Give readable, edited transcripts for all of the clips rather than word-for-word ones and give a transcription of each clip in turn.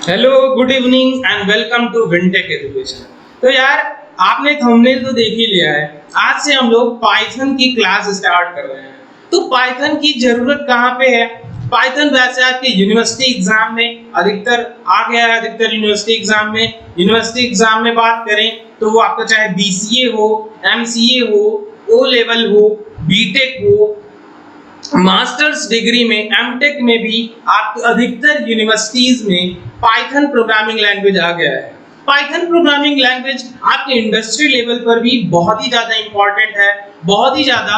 Hello, good evening and welcome to Wintech education. तो यार, आपने थंबनेल तो देख ही लिया है। आज से हम लोग पाइथन की क्लास स्टार्ट कर रहे हैं। तो पाइथन की जरूरत कहाँ पे है? पाइथन वैसे आपके यूनिवर्सिटी एग्जाम में अधिकतर आ गया है। अधिकतर यूनिवर्सिटी एग्जाम में बात करें तो वो आपका चाहे बीसीए हो, एमसीए हो, ओ लेवल हो, बीटेक हो, मास्टर्स डिग्री में, एमटेक में भी आप अधिकतर यूनिवर्सिटीज में पाइथन प्रोग्रामिंग लैंग्वेज आ गया है। पाइथन प्रोग्रामिंग लैंग्वेज आपके इंडस्ट्री लेवल पर भी बहुत ही ज्यादा इंपॉर्टेंट है, बहुत ही ज्यादा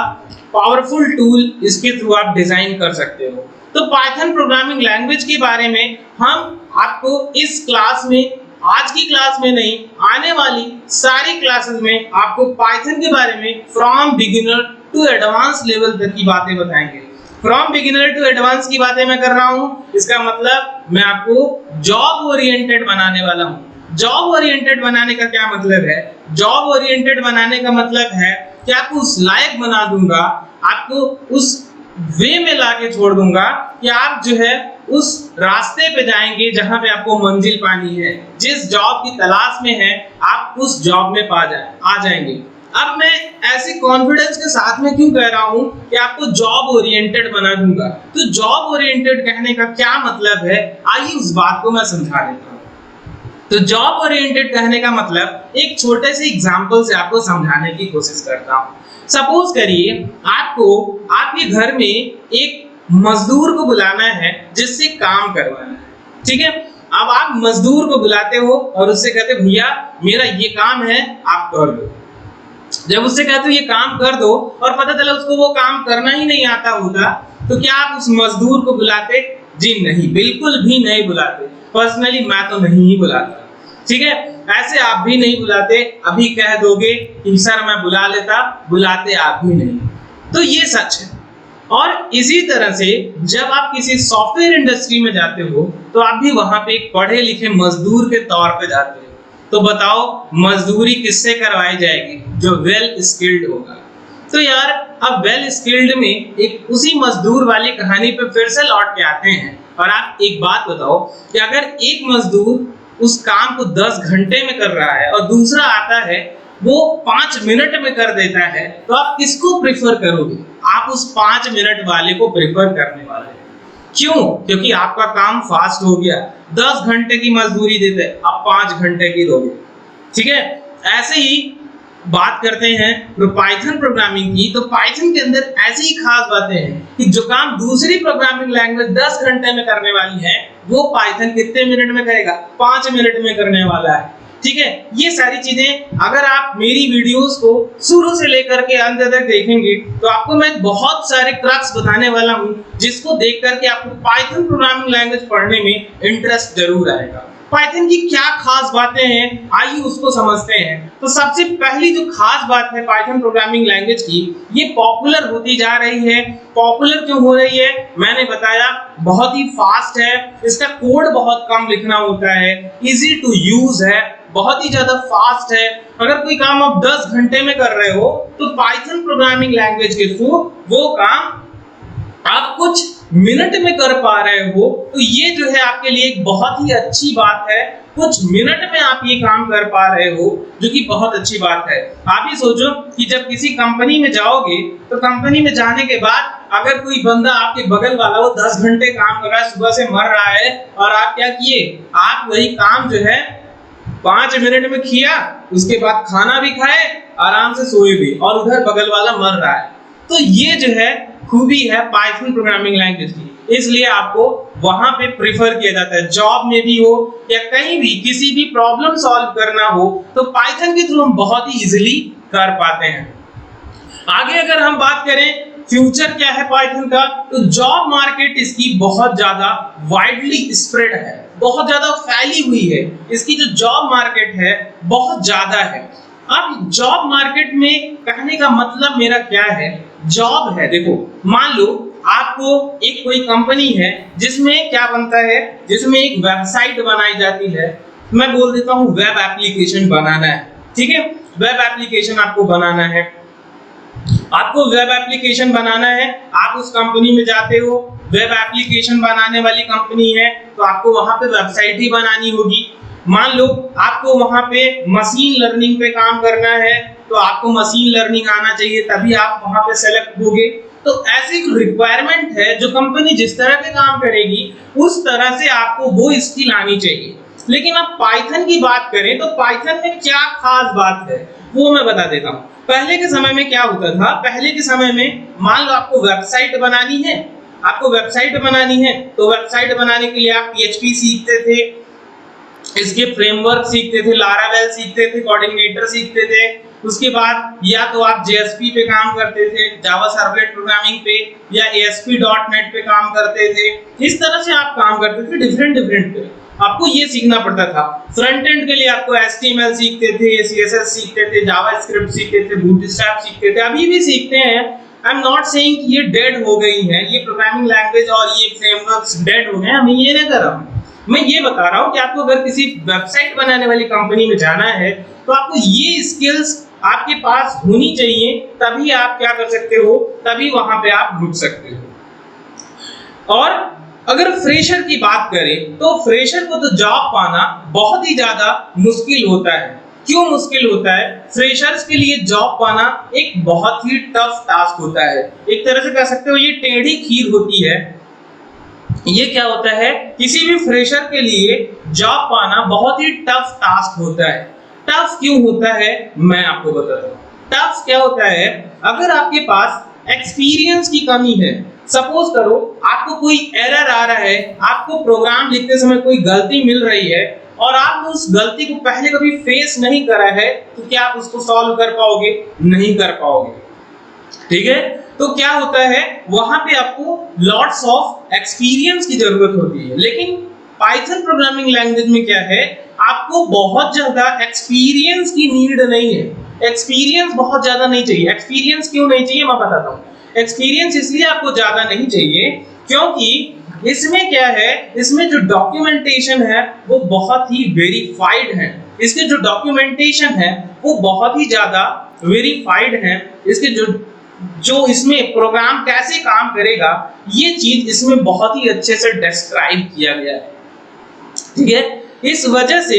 पावरफुल टूल इसके थ्रू आप डिजाइन कर सकते हो। तो पाइथन प्रोग्रामिंग लैंग्वेज के बारे में हम आपको इस क्लास में, आज की क्लास में नहीं, आने वाली सारी क्लासेस में आपको पाइथन के बारे में from beginner to advance level तक की बातें बताएंगे। फ्रॉम बिगिनर टू एडवांस की बातें मैं कर रहा हूं, इसका मतलब मैं आपको जॉब ओरिएंटेड बनाने वाला हूं। जॉब ओरिएंटेड बनाने का क्या मतलब है? जॉब ओरिएंटेड बनाने का मतलब है कि आपको उस लायक बना दूंगा, आपको उस वे में लाके छोड़ दूंगा कि आप जो है उस रास्ते पे जाएंगे जहां पे आपको मंजिल पानी है। जिस जॉब की तलाश में है आप उस जॉब में आ जाएंगे। अब मैं ऐसे कॉन्फिडेंस के साथ में क्यों कह रहा हूं कि आपको जॉब ओरिएंटेड बना दूंगा? तो जॉब ओरिएंटेड कहने का क्या मतलब है, आइए उस बात को मैं समझा देता हूं। तो जॉब ओरिएंटेड कहने का मतलब एक छोटे से एग्जांपल से आपको समझाने की कोशिश करता हूं। सपोज करिए आपको आपके घर में एक मजदूर को बुलाना है जिससे काम करवाना है, ठीक है। अब आप मजदूर को बुलाते हो और उससे कहते भैया मेरा ये काम है, आप कर दो। जब उससे कहते हो ये काम कर दो और पता चला उसको वो काम करना ही नहीं आता होता, तो क्या आप उस मजदूर को बुलाते? जी नहीं, बिल्कुल भी नहीं बुलाते। पर्सनली मैं तो नहीं ही बुलाता, ठीक है। ऐसे आप भी नहीं बुलाते। अभी कह दोगे कि सर मैं बुला लेता, बुलाते आप भी नहीं। तो ये सच है। और इसी तरह से जब आप किसी सॉफ्टवेयर इंडस्ट्री में जाते हो तो आप भी वहां पे एक पढ़े लिखे मजदूर के तौर पे जाते हो। तो बताओ मजदूरी किससे करवाई जाएगी? जो वेल स्किल्ड होगा। तो यार, अब वेल स्किल्ड में एक उसी मजदूर वाली कहानी पे फिर से लौट के आते हैं। और आप एक बात बताओ कि अगर एक मजदूर उस काम को 10 घंटे में कर रहा है और दूसरा आता है वो 5 मिनट में कर देता है, तो आप किसको प्रेफर करोगे? आप उस 5 मिनट वाले को प्रेफर करने वाले हैं। क्यों? क्योंकि आपका काम फास्ट हो गया। 10 घंटे की मजदूरी देते आप 5 घंटे की दोगे, ठीक है। ऐसे ही बात करते हैं पाइथन प्रोग्रामिंग की। तो पाइथन के अंदर ऐसी ही खास बातें हैं कि जो काम दूसरी प्रोग्रामिंग लैंग्वेज 10 घंटे में करने वाली है, वो पाइथन कितने मिनट में करेगा? 5 मिनट में करने वाला है, ठीक है। ये सारी चीजें अगर आप मेरी वीडियोस को शुरू से लेकर के अंत तक देखेंगे तो आपको मैं बहुत सारे क्रक्स बताने वाला हूं, जिसको देख करके आपको पाइथन प्रोग्रामिंग लैंग्वेज पढ़ने में इंटरेस्ट जरूर आएगा। पाइथन की क्या खास बातें हैं, आइए उसको समझते हैं। तो सबसे पहली जो खास बात है पाइथन प्रोग्रामिंग लैंग्वेज की, ये पॉपुलर होती जा रही है। पॉपुलर क्यों हो रही है? मैंने बताया, बहुत ही फास्ट है, इसका कोड बहुत कम लिखना होता है, इजी टू यूज है, बहुत ही ज्यादा फास्ट है। अगर कोई काम आप 10 घंटे में कर रहे हो तो पाइथन प्रोग्रामिंग लैंग्वेज के थ्रू वो काम आप कुछ मिनट में कर पा रहे हो। तो ये जो है आपके लिए एक बहुत ही अच्छी बात है। कुछ मिनट में आप ये काम कर पा रहे हो, जो कि बहुत अच्छी बात है। आप ही सोचो कि जब किसी कंपनी में जाओगे तो कंपनी में जाने के बाद अगर कोई बंदा आपके बगल वाला वो 10 घंटे काम कर रहा है, सुबह से मर रहा है, और आप क्या किए? आप वही काम जो है 5 मिनट में किया, उसके बाद खाना भी खाए, आराम से सोए भी, और उधर बगल वाला मर रहा है। तो ये जो है खूबी है पाइथन प्रोग्रामिंग लैंग्वेज की, इसलिए आपको वहां पे प्रेफर किया जाता है। जॉब में भी हो या कहीं भी किसी भी प्रॉब्लम सॉल्व करना हो तो पाइथन के थ्रू हम बहुत ही इजीली कर पाते हैं। आगे अगर हम बात करें फ्यूचर क्या है पाइथन का, तो जॉब मार्केट इसकी बहुत ज्यादा वाइडली स्प्रेड है, बहुत ज्यादा फैली हुई है। इसकी जो जॉब मार्केट है बहुत ज्यादा है। अब जॉब मार्केट में कहने का मतलब मेरा क्या है? जॉब है, देखो मान लो आपको एक कोई कंपनी है जिसमें क्या बनता है, जिसमें एक वेबसाइट बनाई जाती है। मैं बोल देता हूँ वेब एप्लीकेशन बनाना है, ठीक है। वेब एप्लीकेशन आपको बनाना है, आपको वेब एप्लीकेशन बनाना है। आप उस कंपनी में जाते हो, वेब एप्लीकेशन बनाने वाली कंपनी है तो आपको वहां पे वेबसाइट ही बनानी होगी। मान लो आपको वहां पे मशीन लर्निंग पे काम करना है तो आपको मशीन लर्निंग आना चाहिए, तभी आप वहां पे सेलेक्ट होगे। तो ऐसी रिक्वायरमेंट है, जो कंपनी जिस तरह के काम करेगी उस तरह से आपको वो स्किल आनी चाहिए। लेकिन अब पाइथन की बात करें तो पाइथन में क्या खास बात है वो मैं बता देता हूँ। पहले के समय में क्या होता था, पहले के समय में मान लो आपको वेबसाइट बनानी है, तो वेबसाइट बनाने के लिए आप PHP सीखते थे, इसके फ्रेमवर्क सीखते थे, लारावेल सीखते थे, कोऑर्डिनेटर सीखते थे। उसके बाद या तो आप JSP पे काम करते थे, जावा सर्वलेट प्रोग्रामिंग पे, या ASP.NET पे काम करते थे। इस तरह से आप काम करते थे डिफरेंट पे, आपको ये सीखना पड़ता था। फ्रंट एंड के लिए आपको HTML सीखते थे, CSS सीखते थे, जावास्क्रिप्ट सीखते थे, बूटस्ट्रैप सीखते थे, अभी भी सीखते हैं। आई एम नॉट सेइंग कि ये डेड हो गई है, ये प्रोग्रामिंग लैंग्वेज और ये फ्रेमवर्क्स डेड हो गए हैं, मैं ये नहीं कर रहा हूँ। मैं ये बता रहा हूँ कि आपको अगर किसी वेबसाइट बनाने वाली कंपनी में जाना है तो आपको ये स्किल्स आपके पास होनी चाहिए, तभी आप क्या कर सकते हो, तभी वहां पे आप रुक सकते हो। और अगर फ्रेशर की बात करें तो फ्रेशर को तो जॉब पाना बहुत ही ज्यादा मुश्किल होता है। क्यों मुश्किल होता है? फ्रेशर्स के लिए जॉब पाना एक बहुत ही टफ टास्क होता है। एक तरह से कह सकते हो ये टेढ़ी खीर होती है। ये क्या होता है, किसी भी फ्रेशर के लिए जॉब पाना बहुत ही टफ टास्क होता है। टफ क्यों होता है मैं आपको बताता हूँ। टफ क्या होता है, अगर आपके पास एक्सपीरियंस की कमी है, सपोज करो आपको कोई एरर आ रहा है, आपको प्रोग्राम लिखते समय कोई गलती मिल रही है और आप उस गलती को पहले कभी फेस नहीं करा है, तो क्या आप उसको सॉल्व कर पाओगे? नहीं कर पाओगे। ठीक है, तो क्या होता है, वहां पे आपको लॉट्स ऑफ एक्सपीरियंस की जरूरत होती है। लेकिन पाइथन प्रोग्रामिंग लैंग्वेज में क्या है, आपको बहुत ज्यादा एक्सपीरियंस की नीड नहीं है। एक्सपीरियंस बहुत ज्यादा नहीं चाहिए। एक्सपीरियंस क्यों नहीं चाहिए मैं बताता हूँ। एक्सपीरियंस इसलिए आपको ज्यादा नहीं चाहिए क्योंकि इसमें क्या है, इसमें जो डॉक्यूमेंटेशन है वो बहुत ही वेरीफाइड है। इसके जो डॉक्यूमेंटेशन है वो बहुत ही ज्यादा वेरीफाइड है। इसके जो इसमें प्रोग्राम कैसे काम करेगा ये चीज इसमें बहुत ही अच्छे से डिस्क्राइब किया गया है। ठीक है, इस वजह से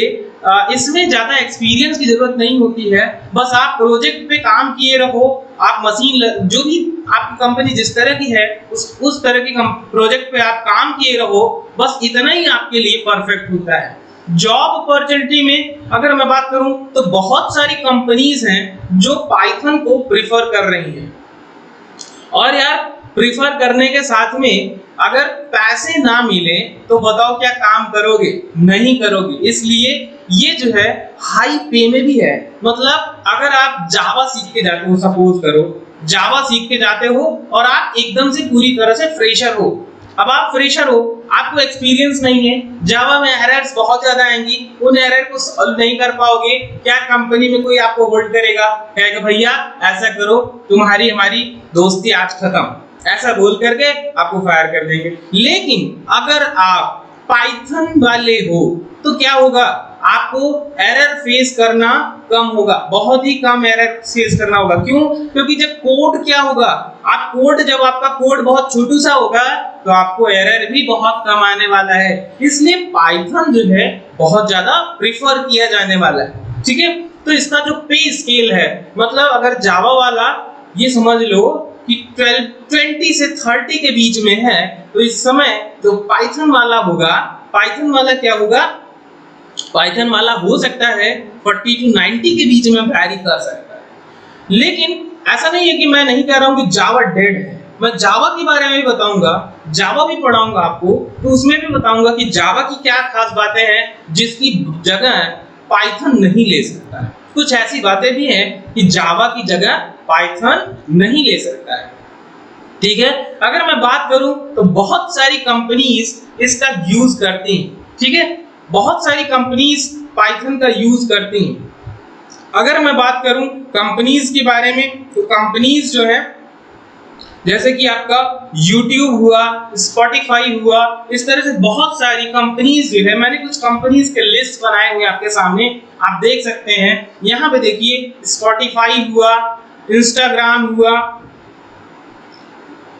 इसमें ज्यादा एक्सपीरियंस की जरूरत नहीं होती है। बस आप प्रोजेक्ट पे काम किए रहो, आप मशीन जो भी आपकी कंपनी जिस तरह की है उस तरह की प्रोजेक्ट पे आप काम किए रहो, बस इतना ही आपके लिए परफेक्ट होता है। जॉब अपॉर्चुनिटी में अगर मैं बात करूं तो बहुत सारी कंपनीज हैं जो पाइथन को प्रिफर कर रही हैं। और यार प्रिफर करने के साथ में अगर पैसे ना मिले तो बताओ क्या काम करोगे? नहीं करोगे। इसलिए ये जो है हाई पे में भी है। मतलब अगर आप जावा सीख के जाते हो, सपोज करो जावा सीख के जाते हो और आप एकदम से पूरी तरह से फ्रेशर हो। अब आप फ्रेशर हो, आपको एक्सपीरियंस नहीं है, जावा में एरर्स बहुत ज्यादा आएंगी, उन एरर को सॉल्व नहीं कर पाओगे। क्या कंपनी में कोई आपको होल्ड करेगा? कहेगा भैया ऐसा करो, तुम्हारी हमारी दोस्ती आज खत्म, ऐसा बोल करके आपको फायर कर देंगे। लेकिन अगर आप पाइथन वाले हो तो क्या होगा, आपको एरर फेस करना कम होगा, बहुत ही कम एरर फेस करना होगा। क्यों? क्योंकि जब कोड क्या होगा, जब आपका कोड बहुत छोटू सा होगा तो आपको एरर भी बहुत कम आने वाला है। इसलिए पाइथन जो है बहुत ज्यादा प्रिफर किया जाने वाला है। ठीक है, तो इसका जो पे स्केल है, मतलब अगर जावा वाला ये समझ लो कि 20 से 30 के बीच में है, तो इस समय जो पाइथन वाला होगा, पाइथन वाला क्या होगा, पाइथन वाला हो सकता है 40 to 90 के बीच में वैरी कर सकता है। लेकिन ऐसा नहीं है कि मैं नहीं कह रहा हूं कि जावा डेड है। मैं जावा के बारे में भी बताऊंगा, जावा भी पढ़ाऊंगा आपको, तो उसमें भी बताऊंगा कि जावा की क्या खास बातें हैं जिसकी जगह पाइथन नहीं ले सकता है। कुछ ऐसी बातें भी हैं कि जावा की जगह पाइथन नहीं ले सकता है। ठीक है, अगर मैं बात करूं तो बहुत सारी कंपनीज इसका यूज करती हैं। ठीक है, बहुत सारी कंपनीज पाइथन का यूज करती हैं। अगर मैं बात करूं कंपनीज के बारे में तो कंपनीज जो है जैसे कि आपका YouTube हुआ, Spotify हुआ, इस तरह से बहुत सारी कंपनीज जो है, मैंने कुछ कंपनीज के लिस्ट बनाए हुए आपके सामने, आप देख सकते हैं। यहाँ पे देखिए Spotify हुआ, Instagram हुआ,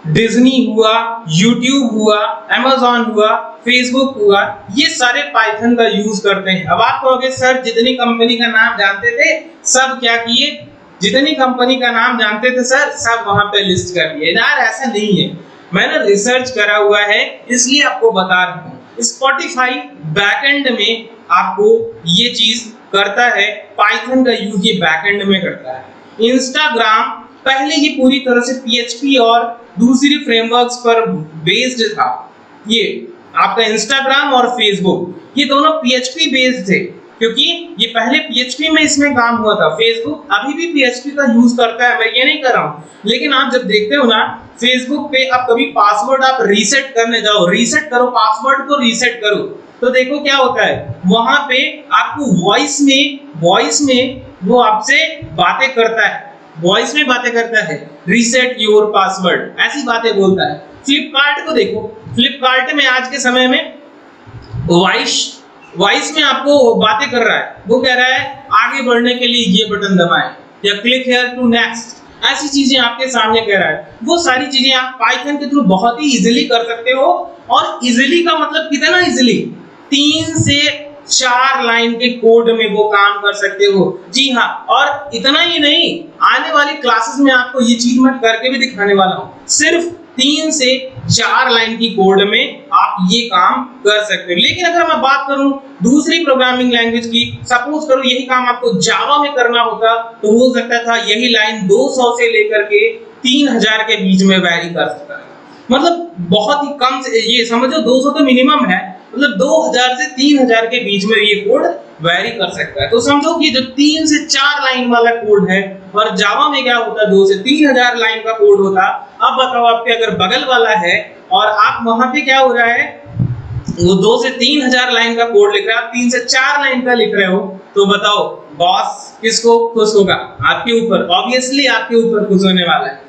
डिज्नी हुआ, यूट्यूब हुआ, अमेज़न हुआ, फेसबुक हुआ, ये सारे पाइथन का यूज करते हैं। अब आप कहोगे सर जितनी कंपनी का नाम जानते थे सब क्या किए, जितनी कंपनी का नाम जानते थे सर सब वहां पे लिस्ट कर दिए। यार ऐसा नहीं है, मैंने रिसर्च करा हुआ है इसलिए आपको बता रहा हूँ। स्पॉटिफाई बैकएंड में आपको ये चीज करता है, पाइथन का यूज ये बैकएंड में करता है। इंस्टाग्राम पहले ही पूरी तरह से PHP और दूसरी फ्रेमवर्क्स पर बेस्ड था। ये आपका इंस्टाग्राम और फेसबुक ये दोनों PHP बेस्ड थे, क्योंकि ये पहले PHP में इसमें काम हुआ था। फेसबुक अभी भी PHP का यूज करता है, मैं ये नहीं कर रहा हूँ, लेकिन आप जब देखते हो ना फेसबुक पे आप कभी पासवर्ड आप रीसेट करने जाओ, रीसेट करो पासवर्ड को रीसेट करो, तो देखो क्या होता है वहां पे आपको वॉइस में वो आपसे बातें करता है, वॉइस में बातें करता है, रीसेट योर पासवर्ड ऐसी बातें बोलता है। फ्लिपकार्ट को देखो, फ्लिपकार्ट में आज के समय में वॉइस में आपको बातें कर रहा है, वो कह रहा है आगे बढ़ने के लिए ये बटन दबाएं या क्लिक हियर टू नेक्स्ट, ऐसी चीजें आपके सामने कह रहा है। वो सारी चीजें आप पाइथन के थ्रू बहुत ही इजीली कर सकते हो। और इजीली का मतलब कितना इजीली, 3 से 4 लाइन के कोड में वो काम कर सकते हो। जी हाँ, और इतना ही नहीं, आने वाली क्लासेस में आपको ये चीज मैं करके भी दिखाने वाला हूँ। सिर्फ 3 से 4 लाइन की कोड में आप ये काम कर सकते हो। लेकिन अगर मैं बात करूं दूसरी प्रोग्रामिंग लैंग्वेज की, सपोज करो यही काम आपको जावा में करना होता तो हो सकता था यही लाइन 200 से लेकर के 3000 के बीच में वैरी कर सकता है। मतलब बहुत ही कम से, ये समझो 200 तो मिनिमम है, मतलब 2000 से 3000 के बीच में ये कोड वैरी कर सकता है। तो समझो कि जो 3 से 4 लाइन वाला कोड है, और जावा में क्या होता है 2 से 3000 लाइन का कोड होता। अब बताओ आपके अगर बगल वाला है और आप वहां पे क्या हो रहा है वो 2 से 3000 लाइन का कोड लिख रहा है, आप 3 से 4 लाइन का लिख रहे हो, तो बताओ बॉस किसको खुश होगा? आपके ऊपर, ऑब्वियसली आपके ऊपर खुश होने वाला है।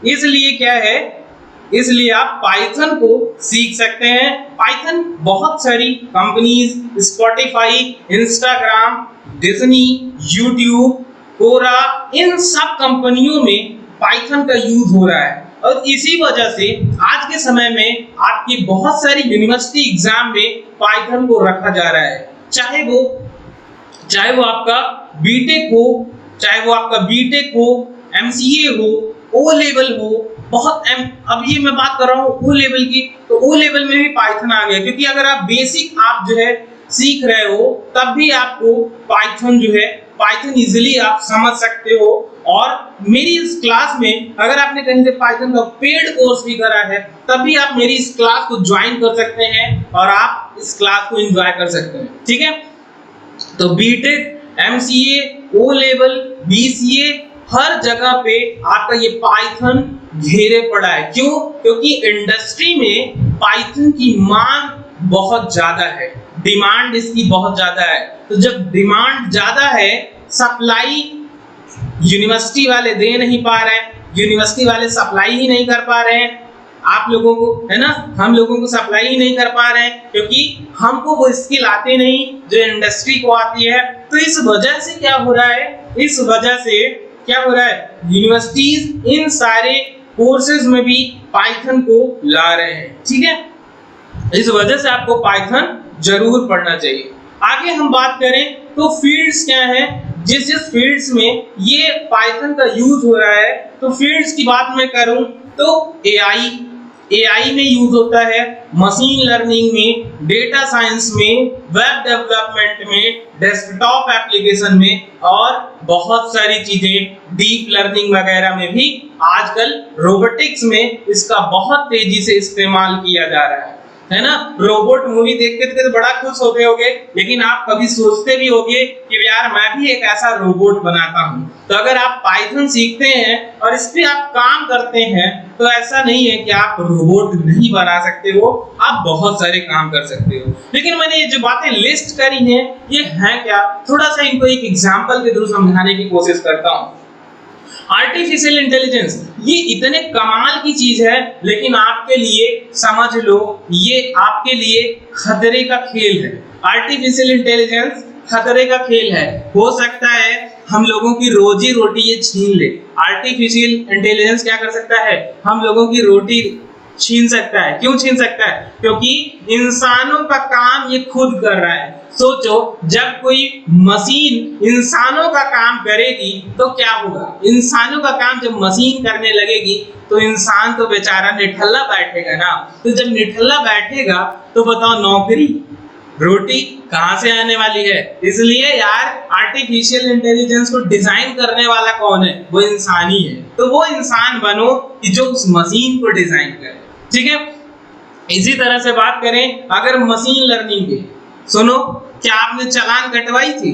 इसलिए क्या है, इसलिए आप पाइथन को सीख सकते हैं। पाइथन बहुत सारी companies, Spotify, Instagram, Disney, YouTube, Quora, इन सब कंपनियों में पाइथन का यूज हो रहा है। और इसी वजह से आज के समय में आपकी बहुत सारी यूनिवर्सिटी एग्जाम में पाइथन को रखा जा रहा है। चाहे वो आपका बीटेक हो, MCA हो, O लेवल हो, अब ये मैं बात कर रहा हूँ O लेवल की, तो O लेवल में भी पाइथन आ गया। क्योंकि अगर आप बेसिक आप जो है सीख रहे हो तब भी आपको पाइथन इजीली आप समझ सकते हो। और मेरी इस क्लास में अगर आपने कहीं से पाइथन का पेड कोर्स भी करा है तब भी आप मेरी इस क्लास को ज्वाइन कर सकते हैं और आप इस क्लास को एंजॉय कर सकते हैं। ठीक है, तो BTech, MCA, O level, BCA, हर जगह पे आपका ये पाइथन घेरे पड़ा है। क्यों? क्योंकि इंडस्ट्री में पाइथन की मांग बहुत ज्यादा है, डिमांड इसकी बहुत ज्यादा है। तो जब डिमांड ज्यादा है, सप्लाई यूनिवर्सिटी वाले दे नहीं पा रहे हैं, यूनिवर्सिटी वाले सप्लाई ही नहीं कर पा रहे हैं आप लोगों को, है ना, हम लोगों को सप्लाई ही नहीं कर पा रहे हैं क्योंकि हमको वो स्किल आते नहीं जो इंडस्ट्री को आती है। तो इस वजह से क्या हो रहा है, यूनिवर्सिटीज इन सारे कोर्सेज में भी पाइथन को ला रहे हैं। ठीक है, इस वजह से आपको पाइथन जरूर पढ़ना चाहिए। आगे हम बात करें तो फील्ड्स क्या हैं, जिस फील्ड्स में ये पाइथन का यूज हो रहा है। तो फील्ड्स की बात मैं करूं तो AI में यूज होता है, मशीन लर्निंग में, डेटा साइंस में, वेब डेवलपमेंट में, डेस्कटॉप एप्लीकेशन में, और बहुत सारी चीजें डीप लर्निंग वगैरह में भी आजकल रोबोटिक्स में इसका बहुत तेजी से इस्तेमाल किया जा रहा है ना। रोबोट मूवी देखते थे तो बड़ा खुश होते होगे, लेकिन आप कभी सोचते भी होगे कि यार मैं भी एक ऐसा रोबोट बनाता हूं। तो अगर आप पाइथन सीखते हैं और इस पे आप काम करते हैं तो ऐसा नहीं है कि आप रोबोट नहीं बना सकते हो, आप बहुत सारे काम कर सकते हो। लेकिन मैंने ये जो बातें लिस्ट करी हैं ये हैं क्या, थोड़ा सा इनको एक एग्जांपल के थ्रू समझाने की कोशिश करता हूं। आर्टिफिशियल इंटेलिजेंस ये इतने कमाल की चीज है, लेकिन आपके लिए समझ लो ये आपके लिए खतरे का खेल है। आर्टिफिशियल इंटेलिजेंस खतरे का खेल है। हो सकता है हम लोगों की रोजी रोटी ये छीन ले। आर्टिफिशियल इंटेलिजेंस क्या कर सकता है, हम लोगों की रोटी छीन सकता है। क्यों छीन सकता है? क्योंकि इंसानों का काम ये खुद कर रहा है। सोचो, जब कोई मशीन इंसानों का काम करेगी तो क्या होगा? इंसानों का काम जब मशीन करने लगेगी तो इंसान तो बेचारा निठल्ला बैठेगा ना। तो जब निठल्ला बैठेगा तो बताओ नौकरी, रोटी कहां से आने वाली है? इसलिए यार आर्टिफिशियल इंटेलिजेंस को डिजाइन करने वाला कौन है? वो इंसान ही है। तो वो इंसान बनो कि जो उस मशीन को डिजाइन करे। ठीक है, इसी तरह से बात करें अगर मशीन लर्निंग की, सुनो, क्या आपने चालान कटवाई थी?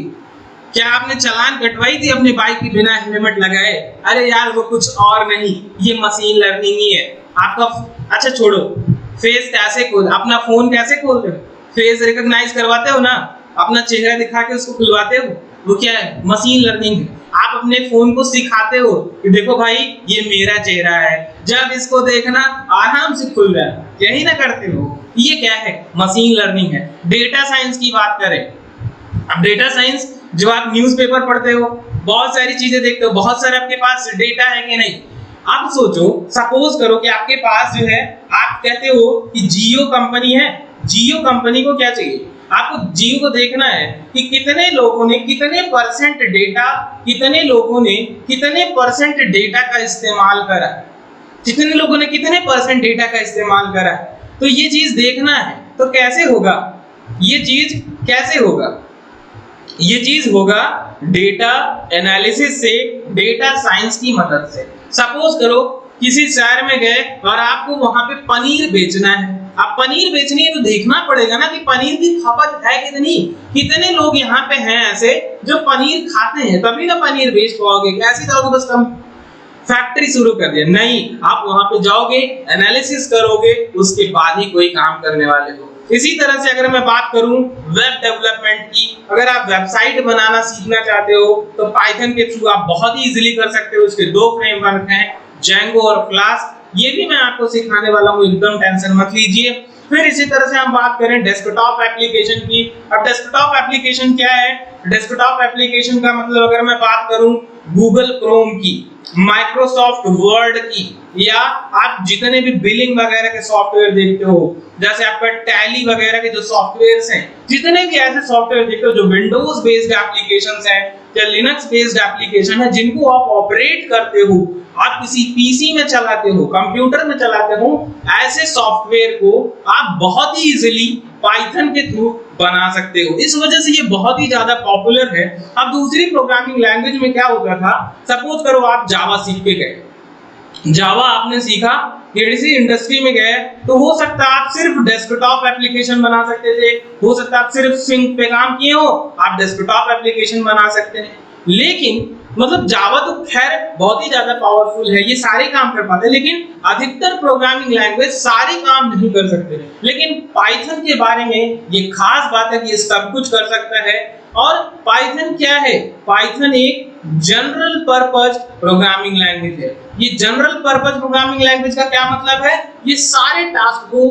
क्या आपने चालान कटवाई थी अपनी बाइक की बिना हेलमेट लगाए? अरे यार वो कुछ और नहीं, ये मशीन लर्निंग ही है। आपका अच्छा छोड़ो, फेस कैसे खोल, अपना फोन कैसे खोलते हो? फेस रिकॉग्नाइज करवाते हो ना, अपना चेहरा दिखा के उसको खुलवाते हो, वो क्या है? मशीन लर्निंग है। आप अपने फोन को सिखाते हो कि देखो भाई ये मेरा चेहरा है, जब इसको देखना आराम से खुल रहा है, यही ना करते हो? ये क्या है? मशीन लर्निंग है। डेटा साइंस की बात करें, अब डेटा साइंस जो आप न्यूज़पेपर पढ़ते हो, बहुत सारी चीजें देखते हो, बहुत सारे आपके पास डेटा है कि नहीं? आप सोचो, सपोज करो कि आपके पास जो है, आप कहते हो कि जियो कंपनी है, जियो कंपनी को क्या चाहिए? आपको जियो को देखना है कि कितने लोगों ने कितने परसेंट डेटा, कितने लोगों ने कितने परसेंट डेटा का इस्तेमाल करा, कितने लोगों ने कितने परसेंट डेटा का इस्तेमाल करा। तो ये चीज देखना है, तो कैसे होगा? ये चीज कैसे होगा? ये चीज होगा डेटा एनालिसिस से, डेटा साइंस की मदद से। सपोज करो किसी शहर में गए और आपको वहां पे पनीर बेचना है। अब पनीर बेचनी है तो देखना पड़ेगा ना कि पनीर की खपत है कितनी, कितने लोग यहाँ पे हैं ऐसे जो पनीर खाते हैं, तभी ना पनीर बेच पाओगे। कैसी तरह बस कम फैक्ट्री शुरू कर दिया? नहीं, आप वहां पे जाओगे, एनालिसिस करोगे, उसके बाद ही कोई काम करने वाले हो। इसी तरह से अगर मैं बात करूं वेब डेवलपमेंट की, अगर आप वेबसाइट बनाना सीखना चाहते हो तो पाइथन के थ्रू आप बहुत ही इजीली कर सकते हो। इसके दो फ्रेमवर्क हैं, जेंगो और फ्लास्क, ये भी मैं आपको सिखाने वाला हूँ, एकदम टेंशन मत लीजिए। फिर इसी तरह से हम बात करें डेस्कटॉप एप्लीकेशन की। अब डेस्कटॉप एप्लीकेशन क्या है? डेस्कटॉप एप्लीकेशन का मतलब अगर मैं बात करूं गूगल क्रोम की, माइक्रोसॉफ्ट वर्ड की, या आप जितने भी बिलिंग वगैरह के सॉफ्टवेयर देखते हो, जैसे आपका टैली वगैरह के जो सॉफ्टवेयर्स हैं, जितने भी ऐसे सॉफ्टवेयर देखते हो जो विंडोज बेस्ड एप्लीकेशंस हैं या लिनक्स बेस्ड एप्लीकेशन है, जिनको आप ऑपरेट करते हो, आप किसी पीसी में चलाते हो, कंप्यूटर में चलाते हो, ऐसे सॉफ्टवेयर को आप बहुत ही इजीली पाइथन के थ्रू बना सकते हो। इस वजह से ये बहुत ही ज्यादा पॉपुलर है। अब दूसरी प्रोग्रामिंग लैंग्वेज में क्या होता था, सपोज करो आप जावा सीख के गए, जावा आपने सीखा, किसी इंडस्ट्री में गए, तो हो सकता है आप सिर्फ डेस्कटॉप एप्लीकेशन बना सकते थे, हो सकता है आप सिर्फ सिंक पे काम किए हो, आप डेस्कटॉप एप्लीकेशन बना सकते हैं। लेकिन मतलब जावा तो खैर बहुत ही ज्यादा पावरफुल है, ये सारे काम कर पाते हैं, लेकिन अधिकतर प्रोग्रामिंग लैंग्वेज सारे काम नहीं कर सकते। लेकिन पाइथन के बारे में ये खास बात है कि ये सब कुछ कर सकता है। और पाइथन क्या है? पाइथन एक जनरल पर्पस प्रोग्रामिंग लैंग्वेज है। ये जनरल पर्पस प्रोग्रामिंग लैंग्वेज का क्या मतलब है? ये सारे टास्क को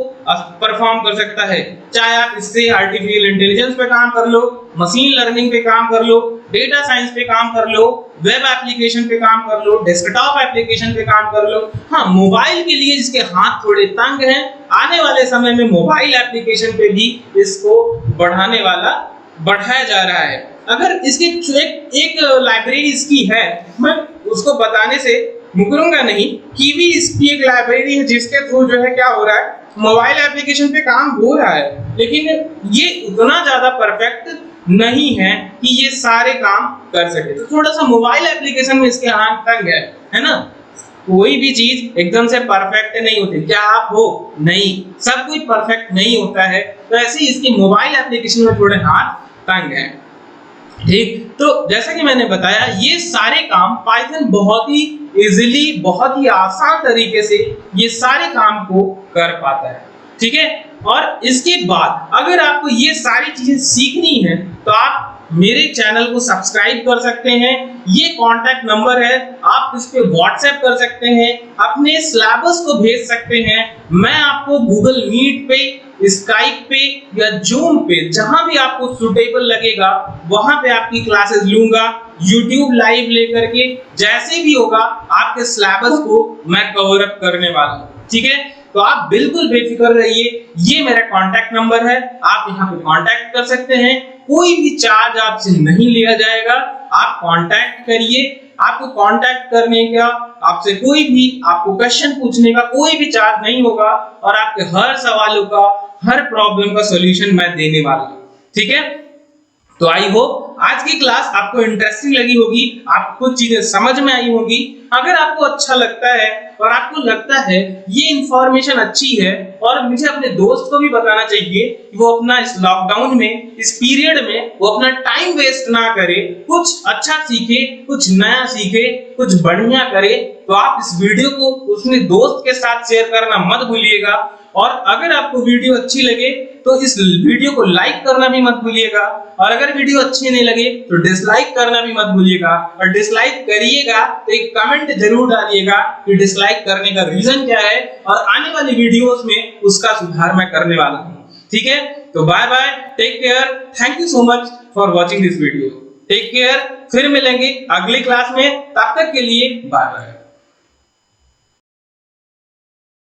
परफॉर्म कर सकता है, चाहे आप इससे आर्टिफिशियल इंटेलिजेंस पे काम कर लो, मशीन लर्निंग पे काम कर लो, डेटा साइंस पे काम कर लो, वेब एप्लीकेशन पे काम कर लो, डेस्कटॉप एप्लीकेशन पे काम कर लो। हाँ, मोबाइल के लिए इसके हाथ थोड़े तंग हैं, आने वाले समय में मोबाइल एप्लीकेशन पे भी इसको बढ़ाया जा रहा है। अगर इसकी एक लाइब्रेरी इसकी है, मैं उसको बताने से मुकरूंगा नहीं, कीवी इसकी एक लाइब्रेरी है जिसके थ्रू जो है क्या हो रहा है, मोबाइल एप्लीकेशन पे काम हो रहा है, लेकिन ये उतना ज्यादा परफेक्ट नहीं है कि ये सारे काम कर सके। तो थोड़ा सा मोबाइल एप्लीकेशन में इसके हाथ तंग है ना। कोई भी चीज एकदम से परफेक्ट नहीं होती। क्या आप हो? नहीं, सब कुछ परफेक्ट नहीं होता है। तो ऐसे ही इसके मोबाइल एप्लीकेशन में थोड़े हाथ तंग है। ठीक, तो जैसा कि मैंने बताया, ये सारे काम पाइथन बहुत ही इजीली, बहुत ही आसान तरीके से ये सारे काम को कर पाता है। ठीक है, और इसके बाद अगर आपको ये सारी चीजें सीखनी है तो आप मेरे चैनल को सब्सक्राइब कर सकते हैं। ये कांटेक्ट नंबर है, आप इस पे व्हाट्सएप कर सकते हैं, अपने सिलेबस को भेज सकते हैं। मैं आपको गूगल मीट पे, स्काइप पे या जूम पे, जहां भी आपको सुटेबल लगेगा वहां पे आपकी क्लासेस लूंगा। YouTube लाइव लेकर के जैसे भी होगा आपके सिलेबस को मैं कवर अप करने वाला हूँ, ठीक है। तो आप बिल्कुल बेफिक्र रहिए, ये मेरा कांटेक्ट नंबर है, आप यहाँ पे कांटेक्ट कर सकते हैं, कोई भी चार्ज आपसे नहीं लिया जाएगा, आप कांटेक्ट करिए। आपको कांटेक्ट करने का, आपसे कोई भी आपको क्वेश्चन पूछने का कोई भी चार्ज नहीं होगा और आपके हर सवालों का, हर प्रॉब्लम का सॉल्यूशन मैं देने वाला हूँ, ठीक है। तो आई होप आज की क्लास आपको इंटरेस्टिंग लगी होगी, आपको कुछ चीजें समझ में आई होगी। अगर आपको अच्छा लगता है और आपको लगता है ये इंफॉर्मेशन अच्छी है और मुझे अपने दोस्त को भी बताना चाहिए कि वो अपना इस लॉकडाउन में, इस पीरियड में वो अपना टाइम वेस्ट ना करे, कुछ अच्छा सीखे, कुछ नया सीखे, कुछ बढ़िया करे, तो आप इस वीडियो को अपने दोस्त के साथ शेयर करना मत भूलिएगा। और अगर आपको वीडियो अच्छी लगे तो इस वीडियो को लाइक करना भी मत भूलिएगा, और अगर वीडियो अच्छी नहीं लगे तो डिसलाइक करना भी मत भूलिएगा। और डिसलाइक करिएगा तो एक कमेंट जरूर डालिएगा कि डिसलाइक करने का रीजन क्या है, और आने वाली वीडियोस में उसका सुधार मैं करने वाला हूँ, ठीक है। तो bye bye, take care, thank you so much for watching this video, take care. फिर मिलेंगे अगली क्लास में, तब तक के लिए बाय बाय।